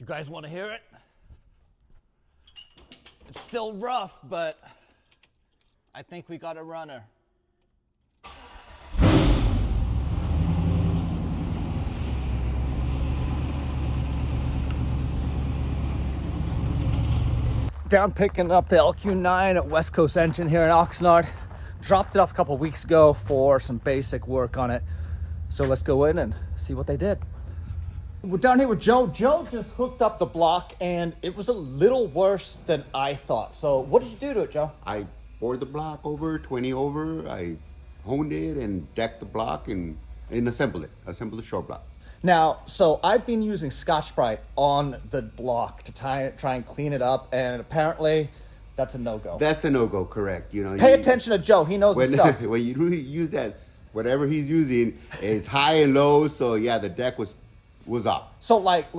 You guys want to hear it? It's still rough, but I think we got a runner. Down picking up the LQ9 at West Coast Engine here in Oxnard. Dropped it off a couple weeks ago for some basic work on it. So let's go in and see what they did. We're down here with Joe. Joe just hooked up the block and it was a little worse than I thought. So what did you do to it, Joe? I bored the block over, 20 over. I honed it and decked the block and assembled it. Assembled the short block. Now, so I've been using Scotch-Brite on the block to try and clean it up, and apparently that's a no-go. That's a no-go, correct. You know, Pay attention to Joe. He knows his stuff. When you really use that, whatever he's using, it's high and low. So yeah, the deck was off. So like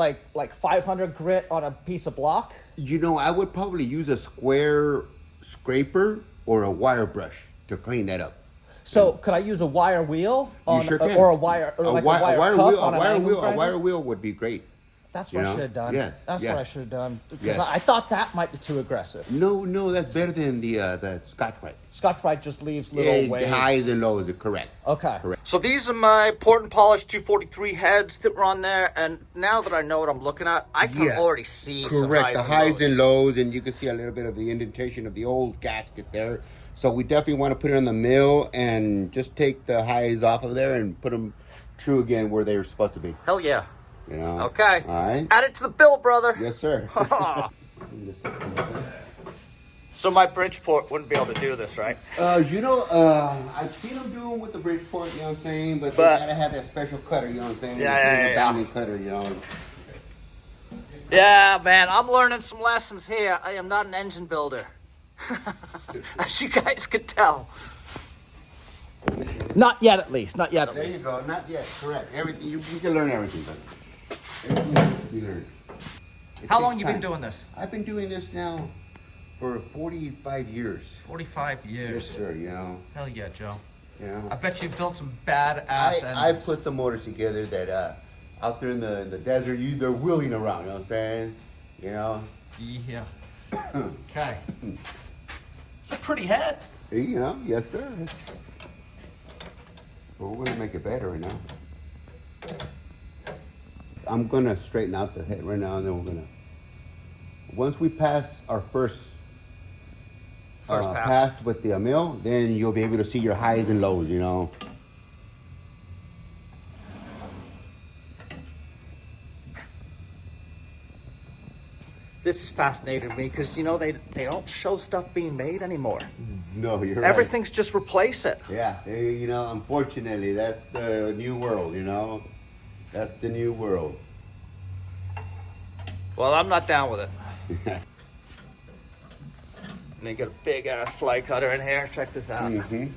500 grit on a piece of block? You know, I would probably use a square scraper or a wire brush to clean that up. So could I use a wire wheel You sure can. or a wire cup on an angle grinder? A wire wheel would be great. That's what I should have done. Yes. That's what I should have done. Because Yes. I thought that might be too aggressive. No, that's better than the Scotch-Brite. Scotch-Brite just leaves little waves. Highs and lows are correct. Okay. Correct. So these are my poured and polished 243 heads that were on there, and now that I know what I'm looking at, I can already see some highs the and highs lows. and lows, and you can see a little bit of the indentation of the old gasket there. So we definitely want to put it on the mill and just take the highs off of there and put them true again where they're supposed to be. Hell yeah. You know. Okay. All right. Add it to the bill, brother. Yes, sir. So my Bridgeport wouldn't be able to do this, right? I've seen them do them with the Bridgeport, you know what I'm saying? But they gotta have that special cutter, you know what I'm saying? Yeah. Bounding cutter, you know. Yeah, man, I'm learning some lessons here. I am not an engine builder. As you guys could tell. Not yet, at least. Not yet, at There least. you go. Not yet. Correct. Everything you can learn everything, but everything has to be learned. How long you been doing this? I've been doing this now for 45 years. 45 years. Yes, sir. You know. Hell yeah, Joe. You know. I bet you built some badass I engines. put some motors together that out there in the desert, they're wheeling around. You know what I'm saying? You know. Yeah. Okay. It's a pretty head. You know. Yes, sir. Well, we're gonna make it better right now. I'm gonna straighten out the head right now, and then we're gonna. Once we pass our first pass with the mill, then you'll be able to see your highs and lows. You know. This is fascinating to me because, you know, they don't show stuff being made anymore. No, you're right. Everything's just replace it. Yeah, you know, unfortunately, that's the new world, you know? That's the new world. Well, I'm not down with it. And then you got a big ass fly cutter in here. Check this out. Mm-hmm.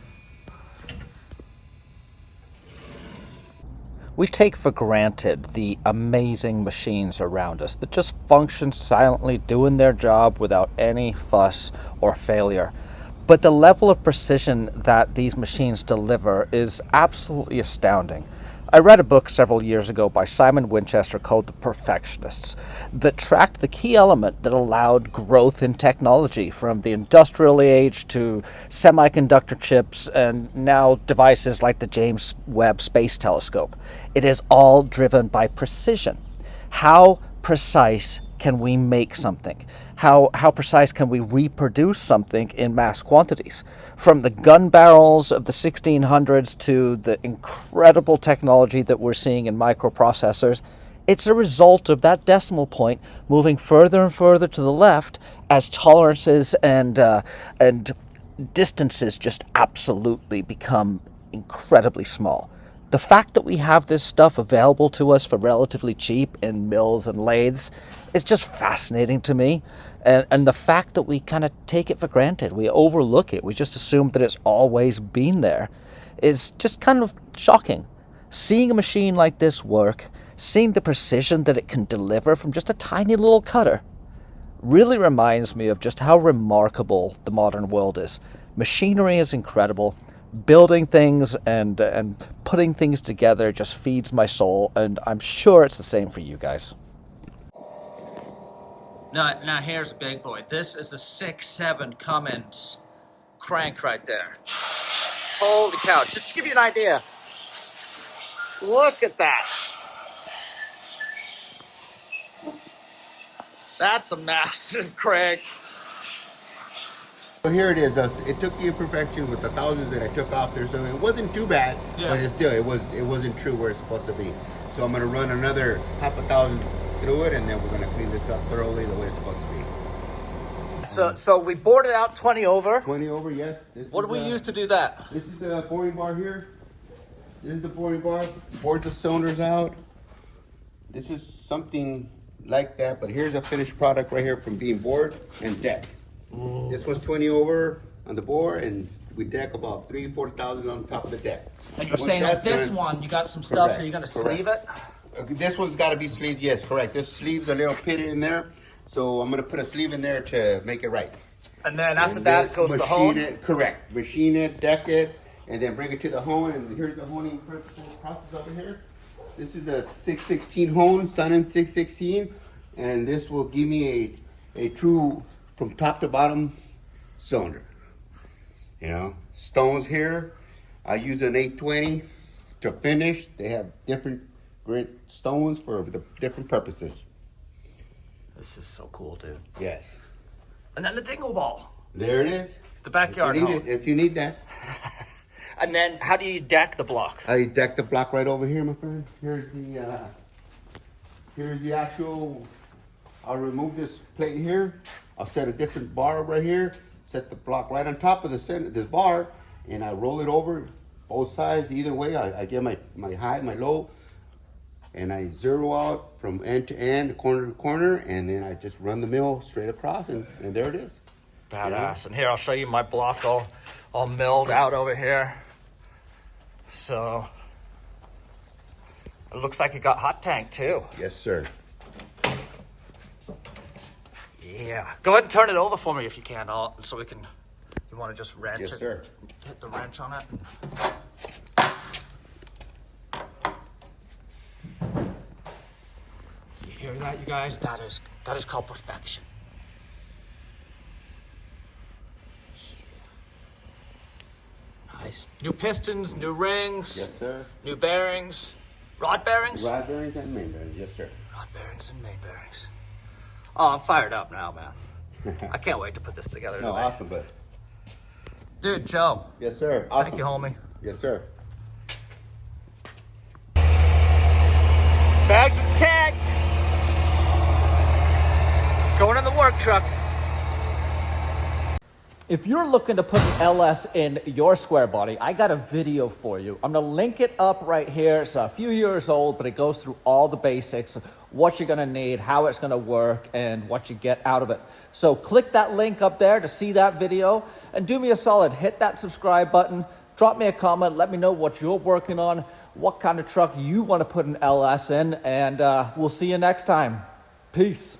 We take for granted the amazing machines around us that just function silently, doing their job without any fuss or failure. But the level of precision that these machines deliver is absolutely astounding. I read a book several years ago by Simon Winchester called The Perfectionists that tracked the key element that allowed growth in technology from the industrial age to semiconductor chips and now devices like the James Webb Space Telescope. It is all driven by precision. How precise can we make something? How precise can we reproduce something in mass quantities? From the gun barrels of the 1600s to the incredible technology that we're seeing in microprocessors, it's a result of that decimal point moving further and further to the left as tolerances and distances just absolutely become incredibly small. The fact that we have this stuff available to us for relatively cheap in mills and lathes is just fascinating to me. And the fact that we kind of take it for granted, we overlook it, we just assume that it's always been there, is just kind of shocking. Seeing a machine like this work, seeing the precision that it can deliver from just a tiny little cutter, really reminds me of just how remarkable the modern world is. Machinery is incredible. Building things and putting things together just feeds my soul, and I'm sure it's the same for you guys. Now here's a big boy. This is the 6.7 Cummins crank right there. Holy cow. Just to give you an idea. Look at that. That's a massive crank. So here it is. It took the imperfections with the thousands that I took off there, so it wasn't too bad. Yeah. But it wasn't true where it's supposed to be. So I'm gonna run another half a thousand through it, and then we're gonna clean this up thoroughly the way it's supposed to be. So we bored it out 20 over. 20 over, yes. What do we use to do that? This is the boring bar here. This is the boring bar. Board the cylinders out. This is something like that, but here's a finished product right here from being bored and decked. This was 20 over on the bore, and we deck about 3,000 to 4,000 on top of the deck. And you're saying with this one, you got some stuff, so you're gonna sleeve it? This one's got to be sleeved, yes, correct. This sleeve's a little pitted in there, so I'm gonna put a sleeve in there to make it right. And then after that, it goes to the hone? Correct. Machine it, deck it, and then bring it to the hone, and here's the honing process over here. This is the 616 hone, Sun 616, and this will give me a true from top to bottom cylinder. You know, stones here. I use an 820 to finish. They have different grit stones for the different purposes. This is so cool, dude. Yes. And then the dingle ball. There it is. The backyard if you need home. if you need that. And then how do you deck the block? I deck the block right over here, my friend. Here's the actual. I'll remove this plate here. I'll set a different bar right here. Set the block right on top of this bar, and I roll it over both sides. Either way, I get my high, my low, and I zero out from end to end, corner to corner, and then I just run the mill straight across, and there it is. Badass. Yeah. And here, I'll show you my block all milled out over here. So, it looks like it got hot tank too. Yes, sir. Yeah. Go ahead and turn it over for me if you can, so we can, you want to just wrench Yes, it? sir. Hit the wrench on it. You hear that, you guys? That is called perfection. Nice. New pistons, new rings. Yes, sir. New bearings. Rod bearings? Rod bearings and main bearings. Yes, sir. Rod bearings and main bearings. Oh, I'm fired up now, man. I can't wait to put this together No, today. awesome, bud. Dude, Joe. Yes, sir. Awesome. Thank you, homie. Yes, sir. Back to tent. Going in the work truck. If you're looking to put an LS in your square body, I got a video for you. I'm gonna link it up right here. It's a few years old, but it goes through all the basics, what you're gonna need, how it's gonna work, and what you get out of it. So click that link up there to see that video, and do me a solid, hit that subscribe button, drop me a comment, let me know what you're working on, what kind of truck you wanna put an LS in, and we'll see you next time. Peace.